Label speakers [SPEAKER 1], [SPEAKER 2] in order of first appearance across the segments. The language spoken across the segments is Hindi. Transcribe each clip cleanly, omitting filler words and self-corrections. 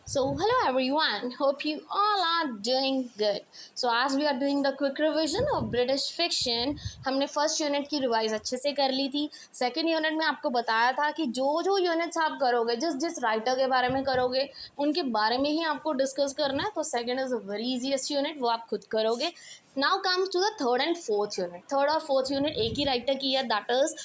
[SPEAKER 1] So, hello everyone. Hope you all are doing good. So, as we are doing the quick revision of British fiction, हमने फर्स्ट यूनिट की रिवाइज अच्छे से कर ली थी। सेकंड यूनिट में आपको बताया था कि जो जो यूनिट्स आप करोगे, जिस जिस राइटर के बारे में करोगे, उनके बारे में ही आपको डिस्कस करना है। तो second is a very easiest unit, वो आप खुद करोगे। Now comes to the third and fourth unit. Third और फोर्थ यूनिट एक ही राइटर की है, दैट इज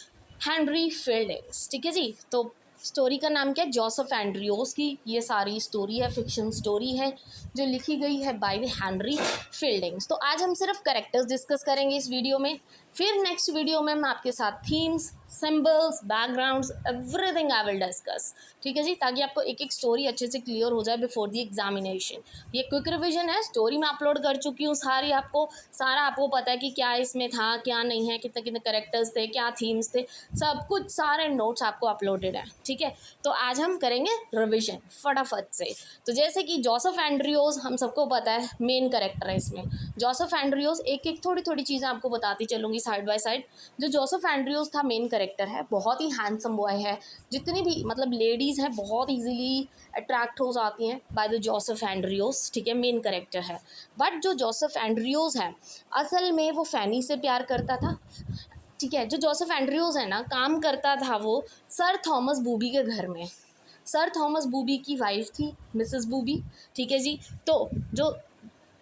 [SPEAKER 1] हेनरी फील्डिंग्स। ठीक है जी। तो स्टोरी का नाम क्या है? जोसेफ एंड्रियोस की ये सारी स्टोरी है, फिक्शन स्टोरी है जो लिखी गई है बाय द हेनरी फील्डिंग्स। तो आज हम सिर्फ कैरेक्टर्स डिस्कस करेंगे इस वीडियो में। फिर नेक्स्ट वीडियो में मैं आपके साथ themes, symbols, backgrounds, everything I will discuss. ठीक है जी, ताकि आपको एक एक स्टोरी अच्छे से क्लियर हो जाए बिफोर द एग्जामिनेशन। ये क्विक रिविजन है, स्टोरी मैं अपलोड कर चुकी हूँ सारी, आपको सारा आपको पता है कि क्या इसमें था क्या नहीं है, कितने कितने कैरेक्टर्स थे, क्या थीम्स थे, सब कुछ सारे नोट्स आपको अपलोडेड है। ठीक है, तो आज हम करेंगे रिविजन फटाफट से। तो जैसे कि जोसेफ एंड्रियोस हम सबको पता है मेन कैरेक्टर है इसमें। जोसेफ एंड्रियोस एक एक थोड़ी थोड़ी चीज़ें आपको बताती चलूँगी साइड बाय साइड। जो जोसेफ एंड्रियोस था मेन कैरेक्टर है, बहुत ही हैंडसम बॉय है। जितनी भी मतलब लेडीज़ हैं बहुत ईजिली अट्रैक्ट हो जाती हैं बाय द जोसेफ एंड्रियोस। ठीक है, मेन कैरेक्टर है। बट जो जोसेफ एंड्रियोस है असल में वो फैनी से प्यार करता था। ठीक है, जो जोसेफ एंड्रियोस है ना, काम करता था वो सर थॉमस बूबी के घर में। सर थॉमस बूबी की वाइफ थी मिसेस बूबी। ठीक है जी। तो जो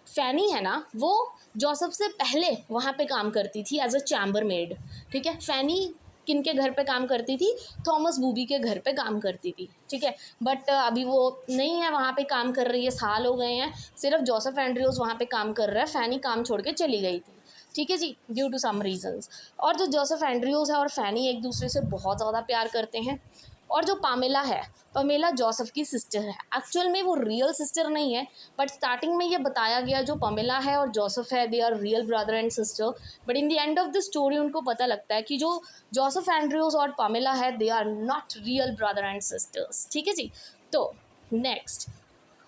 [SPEAKER 1] फैनी है ना, वो जोसेफ से पहले वहाँ पे काम करती थी एज अ चैम्बर मेड। ठीक है, फैनी किनके घर पे काम करती थी? थॉमस बूबी के घर पे काम करती थी। ठीक है, बट अभी वो नहीं है वहाँ पे काम कर रही है, साल हो गए हैं। सिर्फ जोसेफ एंड्रियोस वहाँ पे काम कर रहा है, फैनी काम छोड़ के चली गई थी। ठीक है जी, ड्यू टू सम रीजंस। और जो जोसेफ एंड्रियोस है और फैनी एक दूसरे से बहुत ज़्यादा प्यार करते हैं। और जो पामेला है, पामेला जोसेफ की सिस्टर है। एक्चुअल में वो रियल सिस्टर नहीं है, बट स्टार्टिंग में ये बताया गया जो पामेला है और जोसेफ है, they are real brother and sister. But in the end of the story उनको पता लगता है कि जो जोसेफ एंड्रियोस और पामेला है, they are not real brother and sisters. ठीक है जी। तो नेक्स्ट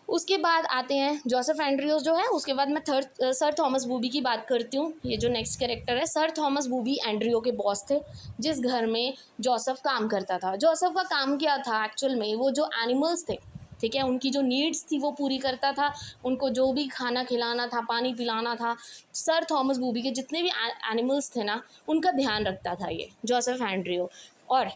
[SPEAKER 1] उसके बाद आते हैं जोसेफ एंड्रियोस जो है, उसके बाद मैं सर थॉमस बूबी की बात करती हूँ। ये जो नेक्स्ट कैरेक्टर है, सर थॉमस बूबी एंड्रियो के बॉस थे, जिस घर में जोसेफ काम करता था। जोसेफ का काम क्या था एक्चुअल में? वो जो एनिमल्स थे, ठीक है, उनकी जो नीड्स थी वो पूरी करता था। उनको जो भी खाना खिलाना था, पानी पिलाना था, सर थॉमस बूबी के जितने भी एनिमल्स थे ना, उनका ध्यान रखता था ये जोसेफ एंड्रियो। और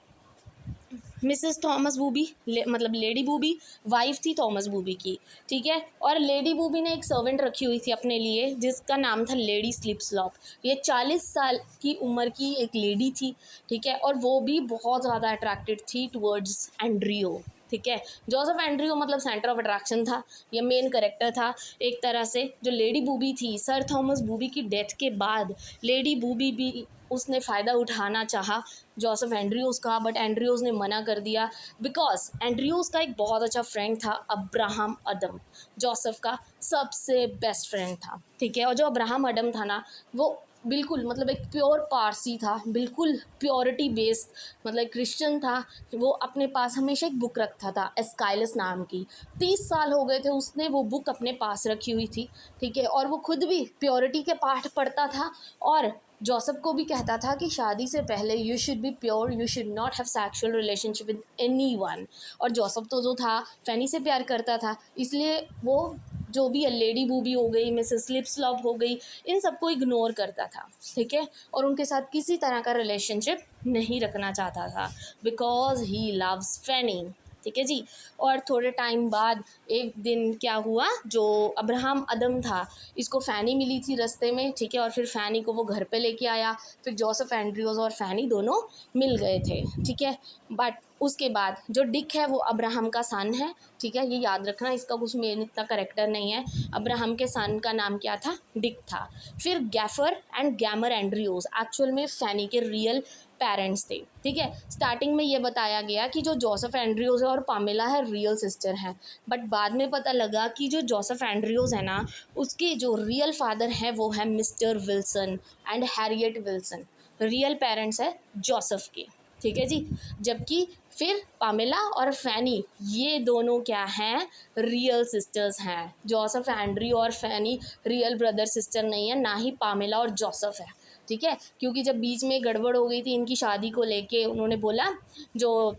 [SPEAKER 1] मिसेस थॉमस बूबी मतलब लेडी बूबी वाइफ थी थॉमस बूबी की। ठीक है, और लेडी बूबी ने एक सर्वेंट रखी हुई थी अपने लिए जिसका नाम था लेडी स्लिपस्लॉप। ये 40 साल की उम्र की एक लेडी थी। ठीक है, और वो भी बहुत ज़्यादा अट्रैक्टेड थी टुवर्ड्स एंड्रियो। ठीक है, जोसेफ एंड्रियो मतलब सेंटर ऑफ अट्रैक्शन था, ये मेन कैरेक्टर था एक तरह से। जो लेडी बूबी थी, सर थॉमस बूबी की डेथ के बाद लेडी बूबी भी उसने फ़ायदा उठाना चाहा जोसेफ एंड्रियोस का, बट एंड्रियोस ने मना कर दिया बिकॉज एंड्रियोस का एक बहुत अच्छा फ्रेंड था, अब्राहम अदम, जोसेफ का सबसे बेस्ट फ्रेंड था। ठीक है, और जो अब्राहम अदम था ना, वो बिल्कुल मतलब एक प्योर पारसी था, बिल्कुल प्योरिटी बेस्ड, मतलब क्रिश्चियन था। वो अपने पास हमेशा एक बुक रखता था एस्काइलस नाम की। 30 साल हो गए थे उसने वो बुक अपने पास रखी हुई थी। ठीक है, और वो खुद भी प्योरिटी के पाठ पढ़ता था और जोसेफ को भी कहता था कि शादी से पहले you should be pure, you should not have sexual relationship with anyone. और जोसेफ तो जो था फैनी से प्यार करता था, इसलिए वो जो भी लेडी बूबी हो गई, मिसेस स्लिपस्लॉप हो गई, इन सबको इग्नोर करता था। ठीक है, और उनके साथ किसी तरह का रिलेशनशिप नहीं रखना चाहता था बिकॉज ही लव्स फैनी। ठीक है जी। और थोड़े टाइम बाद एक दिन क्या हुआ, जो अब्राहम अदम था, इसको फैनी मिली थी रास्ते में। ठीक है, और फिर फैनी को वो घर पे लेके आया। फिर जोसेफ एंड्रियोस और फैनी दोनों मिल गए थे। ठीक है, बट उसके बाद जो डिक है वो अब्राहम का सन है। ठीक है, ये याद रखना, इसका कुछ मेन इतना करेक्टर नहीं है। अब्राहम के सन का नाम क्या था? डिक था। फिर gaffer and gamer Andreas actual में फैनी के रियल पेरेंट्स थे। ठीक है, स्टार्टिंग में ये बताया गया कि जो जोसेफ एंड्रियोस है और पामेला है रियल सिस्टर हैं, बट बाद में पता लगा कि जो जोसेफ एंड्रियोस है ना, उसके जो रियल फादर हैं वो है mister Wilson and Harriet Wilson. Real parents है जोसेफ के। ठीक है जी। जबकि फिर पामेला और फैनी ये दोनों क्या हैं? रियल सिस्टर्स हैं। जोसेफ एंड्रियो और फैनी रियल ब्रदर सिस्टर नहीं है, ना ही पामेला और जोसेफ है। ठीक है, क्योंकि जब बीच में गड़बड़ हो गई थी इनकी शादी को लेके, उन्होंने बोला जो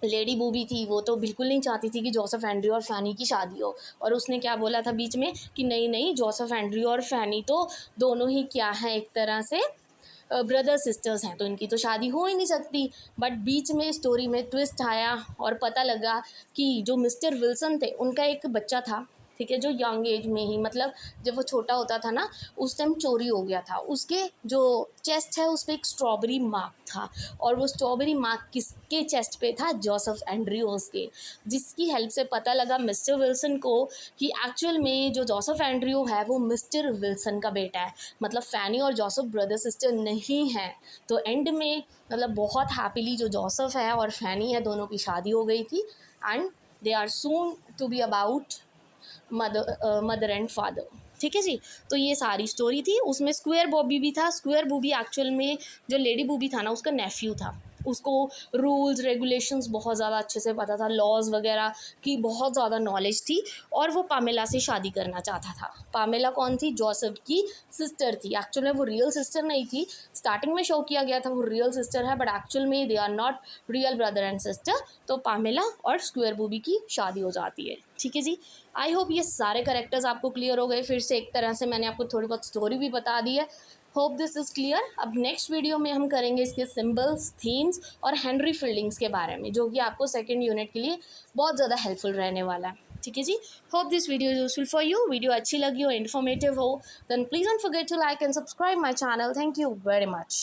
[SPEAKER 1] लेडी बूबी थी वो तो बिल्कुल नहीं चाहती थी कि जोसेफ एंड्रयू और फैनी की शादी हो, और उसने क्या बोला था बीच में कि नहीं नहीं, जोसेफ एंड्रयू और फैनी तो दोनों ही क्या हैं, एक तरह से ब्रदर सिस्टर्स हैं, तो इनकी तो शादी हो ही नहीं सकती। बट बीच में स्टोरी में ट्विस्ट आया और पता लगा कि जो मिस्टर विल्सन थे उनका एक बच्चा था, ठीक है, जो यंग एज में ही, मतलब जब वो छोटा होता था ना उस टाइम चोरी हो गया था। उसके जो चेस्ट है उस पर एक स्ट्रॉबेरी मार्क था, और वो स्ट्रॉबेरी मार्क किसके चेस्ट पे था, जोसेफ एंड्रयूज के, जिसकी हेल्प से पता लगा मिस्टर विल्सन को कि एक्चुअल में जो जोसेफ एंड्रयू है वो मिस्टर विल्सन का बेटा है, मतलब फैनी और जोसेफ ब्रदर सिस्टर नहीं हैं। तो एंड में मतलब बहुत हैप्पीली जो जोसेफ है और फैनी है दोनों की शादी हो गई थी, and they are soon to be about mother and father. ठीक है जी, तो ये सारी स्टोरी थी। उसमें स्क्वेयर बॉबी भी था। स्क्वेयर बॉबी एक्चुअल में जो लेडी बूबी था ना उसका नेफ्यू था। उसको रूल्स रेगुलेशंस बहुत ज़्यादा अच्छे से पता था, लॉज वगैरह की बहुत ज़्यादा नॉलेज थी, और वो पामेला से शादी करना चाहता था। पामेला कौन थी, जोसेफ की सिस्टर थी। एक्चुअल में वो रियल सिस्टर नहीं थी, स्टार्टिंग में शो किया गया था वो रियल सिस्टर है, बट एक्चुअल में they are not real brother and sister. तो पामेला और स्क्वेयर बूबी की शादी हो जाती है। ठीक है जी, आई होप ये सारे करेक्टर्स आपको क्लियर हो गए। फिर से एक तरह से मैंने आपको थोड़ी बहुत स्टोरी भी बता दी है। Hope this is clear. अब नेक्स्ट वीडियो में हम करेंगे इसके सिंबल्स, थीम्स और हेनरी फील्डिंग्स के बारे में, जो कि आपको सेकंड यूनिट के लिए बहुत ज़्यादा हेल्पफुल रहने वाला है। ठीक है जी, hope this video is useful for you. Video अच्छी लगी हो, इन्फॉर्मेटिव हो, then please don't forget to like and subscribe my channel. Thank you very much.